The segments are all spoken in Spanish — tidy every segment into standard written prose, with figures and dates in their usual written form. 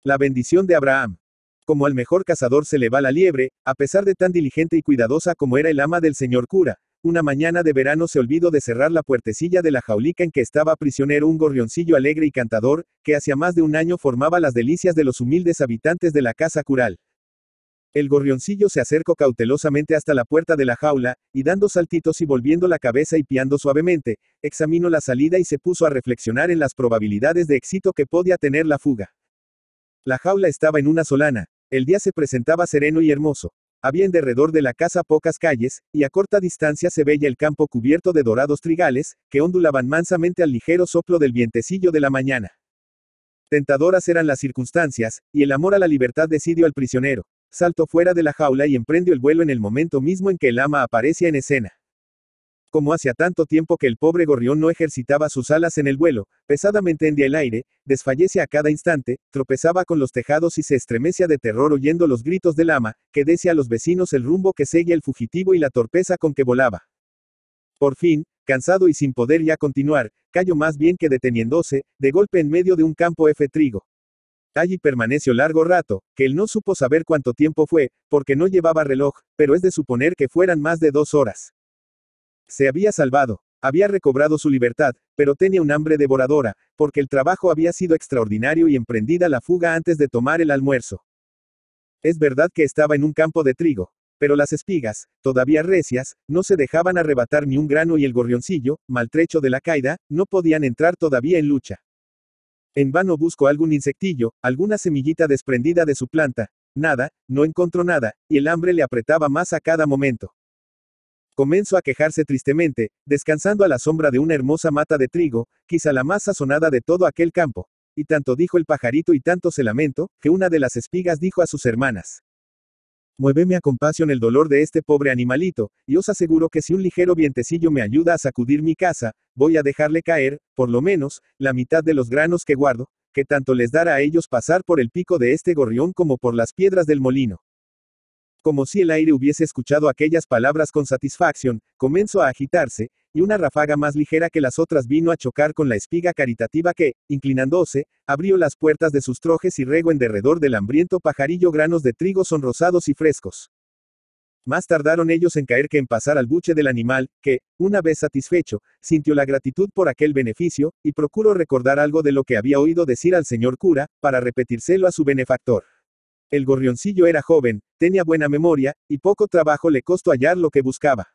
La bendición de Abraham. Como al mejor cazador se le va la liebre, a pesar de tan diligente y cuidadosa como era el ama del señor cura, una mañana de verano se olvidó de cerrar la puertecilla de la jaulica en que estaba prisionero un gorrioncillo alegre y cantador, que hacía más de un año formaba las delicias de los humildes habitantes de la casa cural. El gorrioncillo se acercó cautelosamente hasta la puerta de la jaula, y dando saltitos y volviendo la cabeza y piando suavemente, examinó la salida y se puso a reflexionar en las probabilidades de éxito que podía tener la fuga. La jaula estaba en una solana. El día se presentaba sereno y hermoso. Había en derredor de la casa pocas calles, y a corta distancia se veía el campo cubierto de dorados trigales, que ondulaban mansamente al ligero soplo del vientecillo de la mañana. Tentadoras eran las circunstancias, y el amor a la libertad decidió al prisionero. Saltó fuera de la jaula y emprendió el vuelo en el momento mismo en que el ama aparecía en escena. Como hacía tanto tiempo que el pobre gorrión no ejercitaba sus alas en el vuelo, pesadamente hendía el aire, desfallece a cada instante, tropezaba con los tejados y se estremecía de terror oyendo los gritos del ama, que decía a los vecinos el rumbo que seguía el fugitivo y la torpeza con que volaba. Por fin, cansado y sin poder ya continuar, cayó más bien que deteniéndose, de golpe en medio de un campo de trigo. Allí permaneció largo rato, que él no supo saber cuánto tiempo fue, porque no llevaba reloj, pero es de suponer que fueran más de 2 horas. Se había salvado, había recobrado su libertad, pero tenía un hambre devoradora, porque el trabajo había sido extraordinario y emprendida la fuga antes de tomar el almuerzo. Es verdad que estaba en un campo de trigo, pero las espigas, todavía recias, no se dejaban arrebatar ni un grano y el gorrioncillo, maltrecho de la caída, no podían entrar todavía en lucha. En vano buscó algún insectillo, alguna semillita desprendida de su planta, nada, no encontró nada, y el hambre le apretaba más a cada momento. Comenzó a quejarse tristemente, descansando a la sombra de una hermosa mata de trigo, quizá la más sazonada de todo aquel campo. Y tanto dijo el pajarito y tanto se lamentó, que una de las espigas dijo a sus hermanas: muéveme a compasión el dolor de este pobre animalito, y os aseguro que si un ligero vientecillo me ayuda a sacudir mi casa, voy a dejarle caer, por lo menos, la mitad de los granos que guardo, que tanto les dará a ellos pasar por el pico de este gorrión como por las piedras del molino. Como si el aire hubiese escuchado aquellas palabras con satisfacción, comenzó a agitarse, y una ráfaga más ligera que las otras vino a chocar con la espiga caritativa que, inclinándose, abrió las puertas de sus trojes y regó en derredor del hambriento pajarillo granos de trigo sonrosados y frescos. Más tardaron ellos en caer que en pasar al buche del animal, que, una vez satisfecho, sintió la gratitud por aquel beneficio, y procuró recordar algo de lo que había oído decir al señor cura, para repetírselo a su benefactor. El gorrioncillo era joven, tenía buena memoria, y poco trabajo le costó hallar lo que buscaba.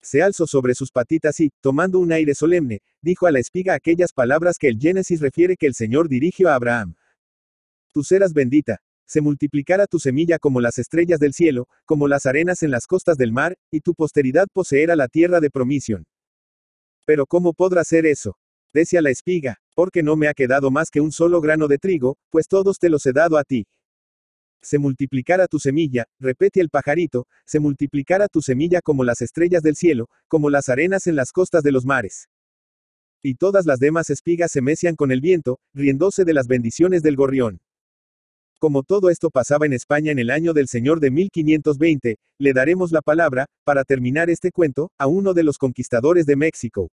Se alzó sobre sus patitas y, tomando un aire solemne, dijo a la espiga aquellas palabras que el Génesis refiere que el Señor dirigió a Abraham. Tú serás bendita. Se multiplicará tu semilla como las estrellas del cielo, como las arenas en las costas del mar, y tu posteridad poseerá la tierra de promisión. Pero ¿cómo podrá ser eso? Decía la espiga, porque no me ha quedado más que un solo grano de trigo, pues todos te los he dado a ti. Se multiplicará tu semilla, repite el pajarito, se multiplicará tu semilla como las estrellas del cielo, como las arenas en las costas de los mares. Y todas las demás espigas se mecían con el viento, riéndose de las bendiciones del gorrión. Como todo esto pasaba en España en el año del Señor de 1520, le daremos la palabra, para terminar este cuento, a uno de los conquistadores de México.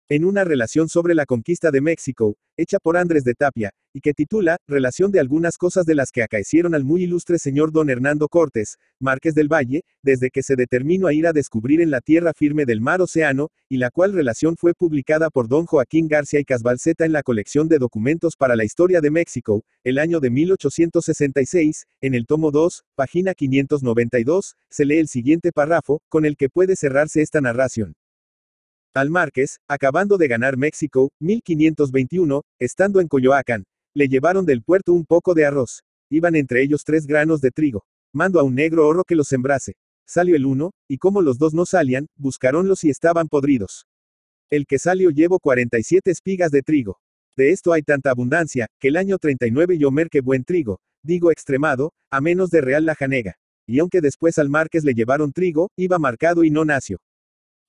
En una relación sobre la conquista de México, hecha por Andrés de Tapia, y que titula, Relación de algunas cosas de las que acaecieron al muy ilustre señor don Hernando Cortés, Márquez del Valle, desde que se determinó a ir a descubrir en la tierra firme del mar Océano, y la cual relación fue publicada por don Joaquín García y Casbalceta en la colección de documentos para la historia de México, el año de 1866, en el tomo 2, página 592, se lee el siguiente párrafo, con el que puede cerrarse esta narración. Al Márquez, acabando de ganar México, 1521, estando en Coyoacán, le llevaron del puerto un poco de arroz. Iban entre ellos 3 granos de trigo. Mando a un negro horro que los sembrase. Salió el uno, y como los dos no salían, buscaronlos y estaban podridos. El que salió llevó 47 espigas de trigo. De esto hay tanta abundancia, que el año 39 yo merqué buen trigo, digo extremado, a menos de real la janega. Y aunque después al Márquez le llevaron trigo, iba marcado y no nació.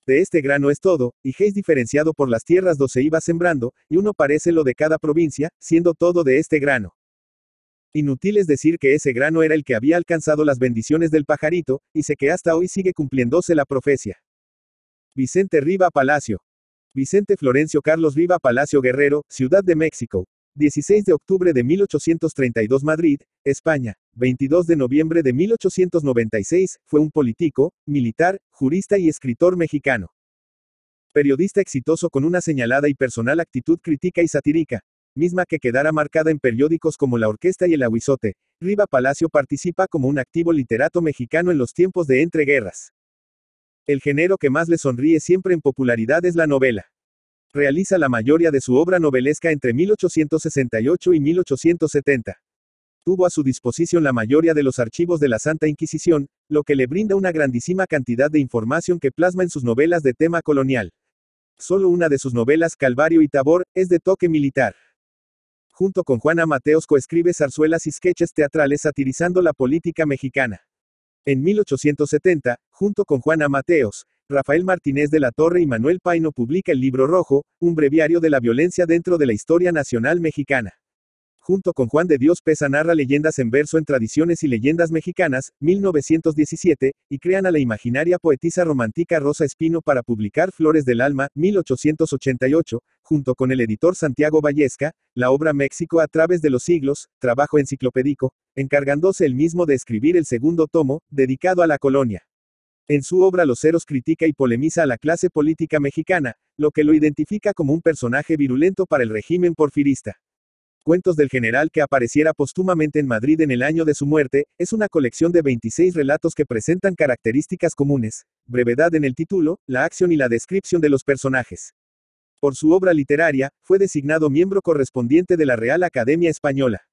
De este grano es todo, y es diferenciado por las tierras do se iba sembrando, y uno parece lo de cada provincia, siendo todo de este grano. Inútil es decir que ese grano era el que había alcanzado las bendiciones del pajarito, y sé que hasta hoy sigue cumpliéndose la profecía. Vicente Riva Palacio. Vicente Florencio Carlos Riva Palacio Guerrero, Ciudad de México. 16 de octubre de 1832 Madrid, España. 22 de noviembre de 1896, fue un político, militar, jurista y escritor mexicano. Periodista exitoso con una señalada y personal actitud crítica y satírica, misma que quedara marcada en periódicos como La Orquesta y El Ahuizote. Riva Palacio participa como un activo literato mexicano en los tiempos de entreguerras. El género que más le sonríe siempre en popularidad es la novela. Realiza la mayoría de su obra novelesca entre 1868 y 1870. Tuvo a su disposición la mayoría de los archivos de la Santa Inquisición, lo que le brinda una grandísima cantidad de información que plasma en sus novelas de tema colonial. Solo una de sus novelas, Calvario y Tabor, es de toque militar. Junto con Juana Mateos coescribe zarzuelas y sketches teatrales satirizando la política mexicana. En 1870, junto con Juana Mateos, Rafael Martínez de la Torre y Manuel Paino publica el Libro Rojo, un breviario de la violencia dentro de la historia nacional mexicana. Junto con Juan de Dios Peza narra leyendas en verso en Tradiciones y Leyendas Mexicanas, 1917, y crean a la imaginaria poetisa romántica Rosa Espino para publicar Flores del Alma, 1888, junto con el editor Santiago Vallesca, la obra México a través de los siglos, trabajo enciclopédico, encargándose él mismo de escribir el segundo tomo, dedicado a la colonia. En su obra Los Ceros critica y polemiza a la clase política mexicana, lo que lo identifica como un personaje virulento para el régimen porfirista. Cuentos del General, que apareciera póstumamente en Madrid en el año de su muerte, es una colección de 26 relatos que presentan características comunes: brevedad en el título, la acción y la descripción de los personajes. Por su obra literaria, fue designado miembro correspondiente de la Real Academia Española.